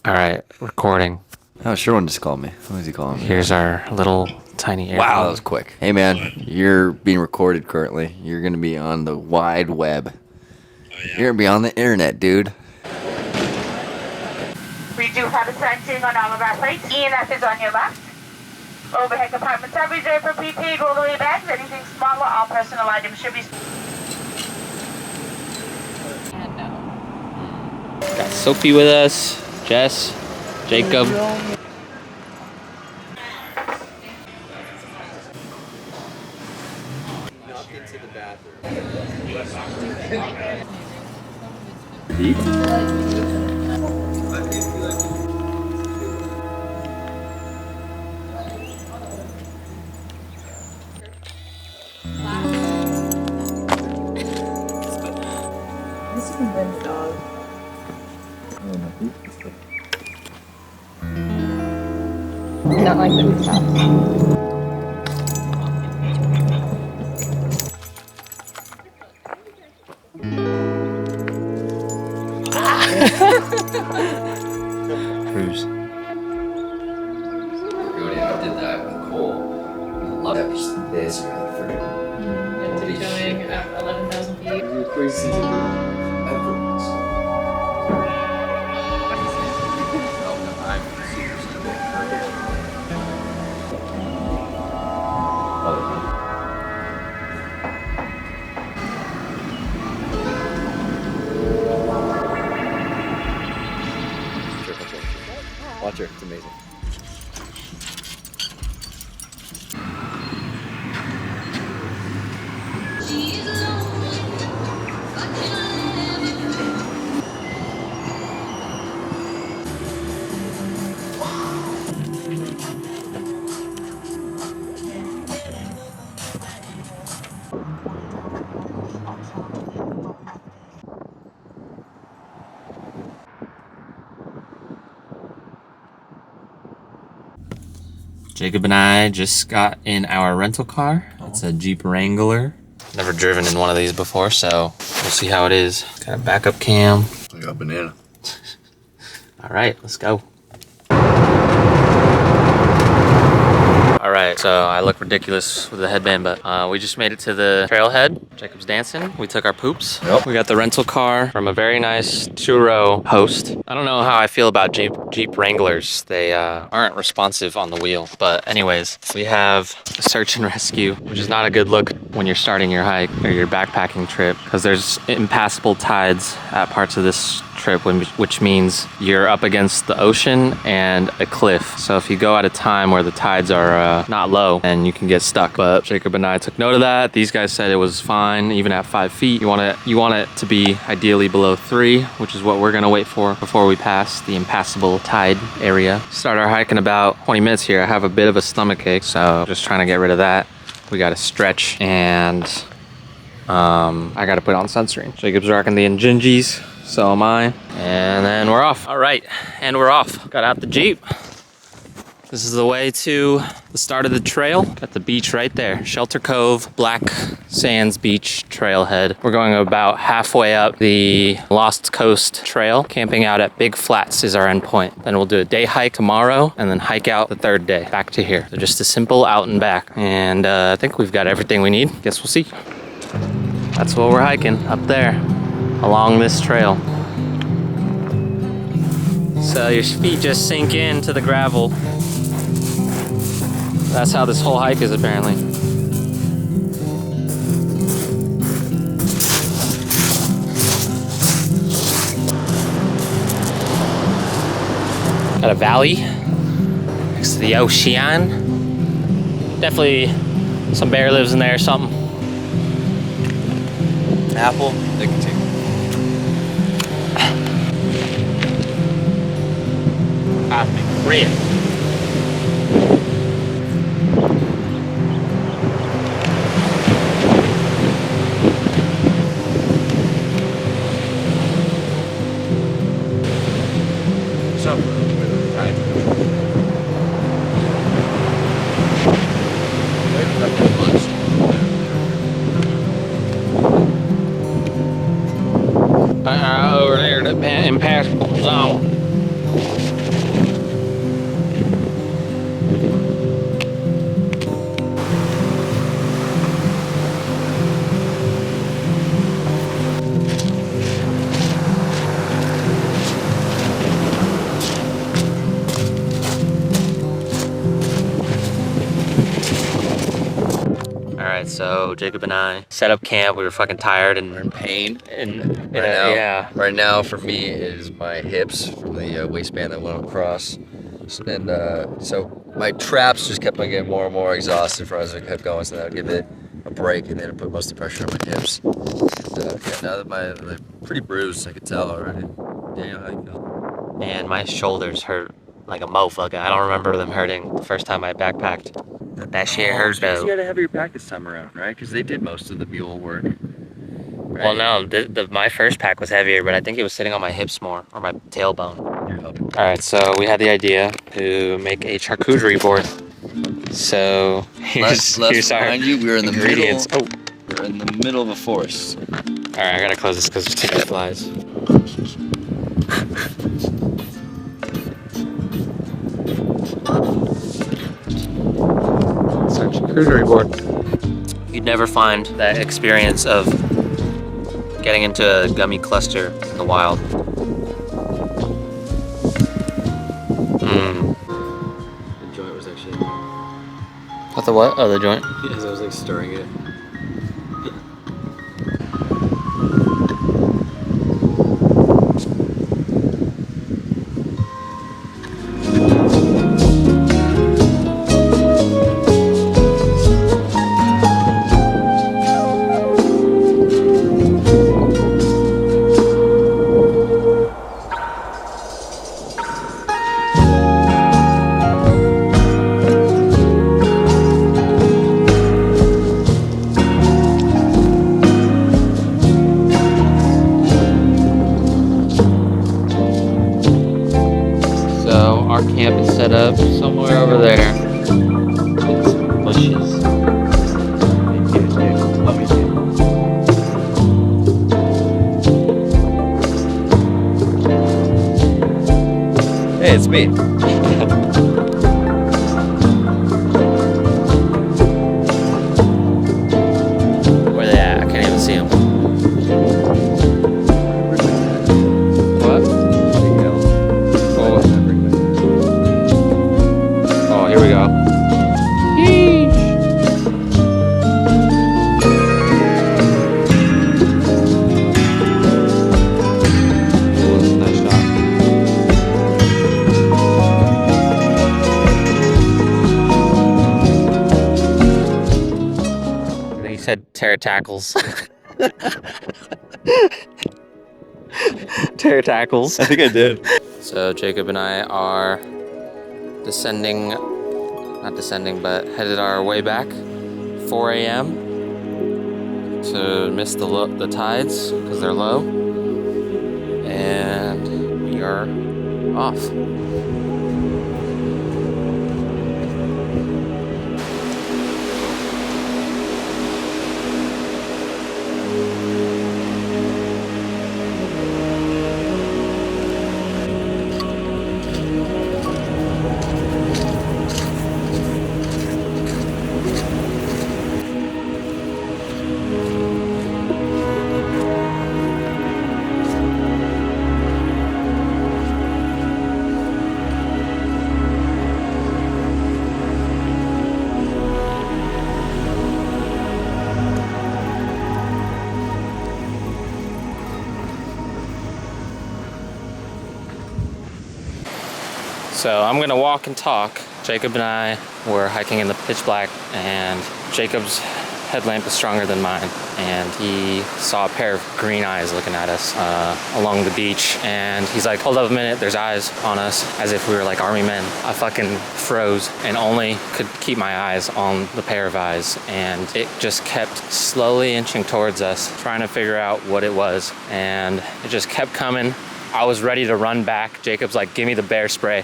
All right, recording. Oh, Sherwin just called me. Who is he calling me? Here's our little tiny area. Wow, that was quick. Hey, man, you're being recorded currently. You're going to be on the wide web. You're going to be on the internet, dude. We do have a sighting on all of our flights. ENF is on your left. Overhead compartments are reserved for prepaid rollaway bags. Anything smaller, all personal items should be... Got Sophie with us, Jess, Jacob. This is Ben's dog. Not like the rooftop. Cruise. I did that with Cole. Love that. This really freaking. It's going at 11,000 feet. Watch her, it's amazing. Jacob and I just got in our rental car. It's a Jeep Wrangler. Never driven in one of these before, so we'll see how it is. Got a backup cam. I got a banana. All right, let's go. All right, so I look ridiculous with the headband, but we just made it to the trailhead. Jacob's dancing. We took our poops. Yep. We got the rental car from a very nice two-row host. I don't know how I feel about Jeep Wranglers. They aren't responsive on the wheel. But anyways, we have a search and rescue, which is not a good look when you're starting your hike or your backpacking trip, because there's impassable tides at parts of this trip, which means you're up against the ocean and a cliff. So if you go at a time where the tides are not low, and you can get stuck. But Jacob and I took note of that. These guys said it was fine even at 5 feet. You want it to be ideally below 3, which is what we're gonna wait for before we pass the impassable tide area. Start our hike in about 20 minutes here. I have a bit of a stomach ache, so just trying to get rid of that. We gotta stretch, and I gotta put on sunscreen. Jacob's rocking the Injinjis, so am I. And then we're off. All right, and we're off. Got out the Jeep. This is the way to the start of the trail. Got the beach right there. Shelter Cove, Black Sands Beach trailhead. We're going about halfway up the Lost Coast Trail. Camping out at Big Flats is our end point. Then we'll do a day hike tomorrow and then hike out the third day back to here. So just a simple out and back. And I think we've got everything we need. Guess we'll see. That's what we're hiking up there along this trail. So your feet just sink into the gravel. That's how this whole hike is, apparently. Got a valley next to the ocean. Definitely some bear lives in there or something. Apple, nicotine. I think red. Over there, the impassable zone. right, so Jacob and I set up camp. We were fucking tired and We're in pain. yeah. Right now, for me, is my hips from the waistband that went across. And so my traps just kept on getting more and more exhausted as I kept going. So I would give it a break and then it put most of the pressure on my hips. And, yeah, now that they're pretty bruised, I could tell already. Daniel, how you feel? And my shoulders hurt like a motherfucker. I don't remember them hurting the first time I backpacked. But that shit hurt You though. had a heavier pack this time around, right? Because they did most of the mule work. Right? Well, no, my first pack was heavier, but I think it was sitting on my hips more, or my tailbone. All right, so we had the idea to make a charcuterie board. So here's our behind you, we're in the ingredients. middle. We're in the middle of a forest. All right, I gotta close this because there's too many flies. It's our charcuterie board. You'd never find that experience of getting into a gummy cluster in the wild. The joint was actually. What the what? Oh, the joint? Yes, I was like stirring it. Our camp is set up somewhere over there. Some bushes. Hey, it's me. Where they at? I can't even see them. What? Oh, here we go. Nice shot. He said pterodactyls. Pterodactyls. I think I did. So Jacob and I are not descending, but headed our way back. 4 a.m. to miss the tides because they're low. And we are off. So I'm gonna walk and talk. Jacob and I were hiking in the pitch black, and Jacob's headlamp is stronger than mine, and he saw a pair of green eyes looking at us along the beach, and he's like, hold up a minute, there's eyes on us, as if we were like army men. I fucking froze and only could keep my eyes on the pair of eyes, and it just kept slowly inching towards us, trying to figure out what it was, and it just kept coming. I was ready to run back. Jacob's like, give me the bear spray.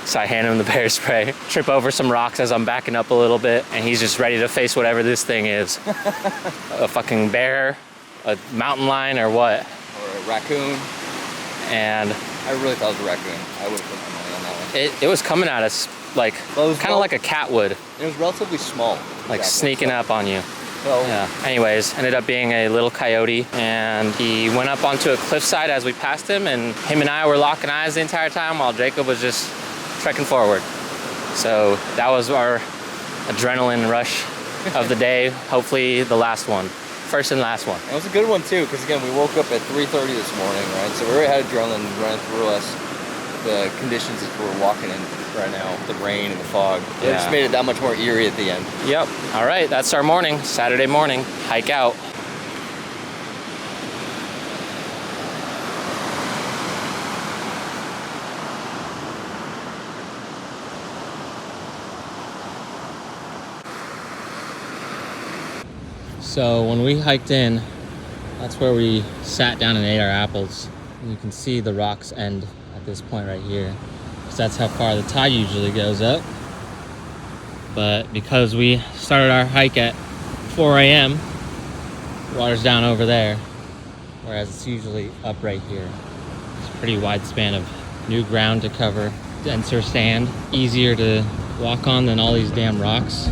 So I hand him the bear spray, trip over some rocks as I'm backing up a little bit, and he's just ready to face whatever this thing is. A fucking bear, a mountain lion, or what? Or a raccoon. And I really thought it was a raccoon. I would have put my money on that one. it was coming at us like, kind of like a cat would. It was relatively small. Like sneaking up on you. So, Yeah. Anyways, ended up being a little coyote, and he went up onto a cliffside as we passed him, and him and I were locking eyes the entire time while Jacob was just trekking forward. So that was our adrenaline rush of the day. Hopefully the last one. First and last one. It was a good one too, because again, we woke up at 3:30 this morning, right? So we already had adrenaline running through us. The conditions that we're walking in right now, the rain and the fog, it just made it that much more eerie at the end. Yep. All right, that's our morning, Saturday morning, hike out. So when we hiked in, that's where we sat down and ate our apples. And you can see the rocks end at this point right here, because that's how far the tide usually goes up. But because we started our hike at 4 a.m., water's down over there, whereas it's usually up right here. It's a pretty wide span of new ground to cover, denser sand, easier to walk on than all these damn rocks.